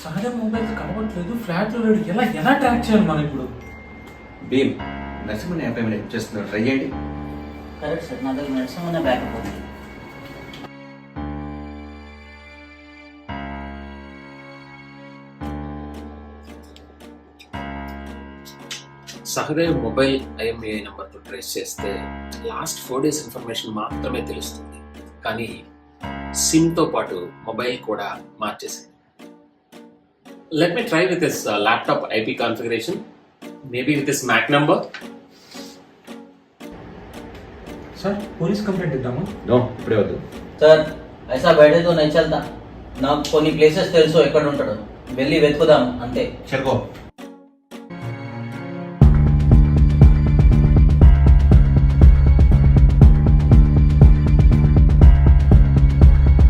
సహజ మొబైల్ కనబడట్లేదు, ఫ్లాట్ లో లేడు, ఎలా ఎలా ట్రాక్ చేయాలి మనం ఇప్పుడు? భీమ్ నరసింహన్ యాప్ ఏమైనా హెల్ప్ చేస్తున్నారు, ట్రై చేయండి. కరెక్ట్ సార్, నా దగ్గర నరసింహన్న బ్యాకప్ ఉంది. సహదేవ్ మొబైల్ ఐఎంఈఐ నెంబర్తో ట్రేస్ చేస్తే లాస్ట్ 4 days ఇన్ఫర్మేషన్ మాత్రమే తెలుస్తుంది, కానీ సిమ్తో పాటు మొబైల్ కూడా మార్చేసింది. Let me try with this laptop IP configuration, maybe with this Mac number. Sir police complaint ఇద్దామా? నో, ఇప్పుడే వద్దు. సార్ ఐసా బయటతో నేను చల్తా, నాకు కొన్ని ప్లేసెస్ తెలుసు ఎక్కడ ఉంటాడు, వెళ్ళి వెతుకుదాం అంతే. చల్కో.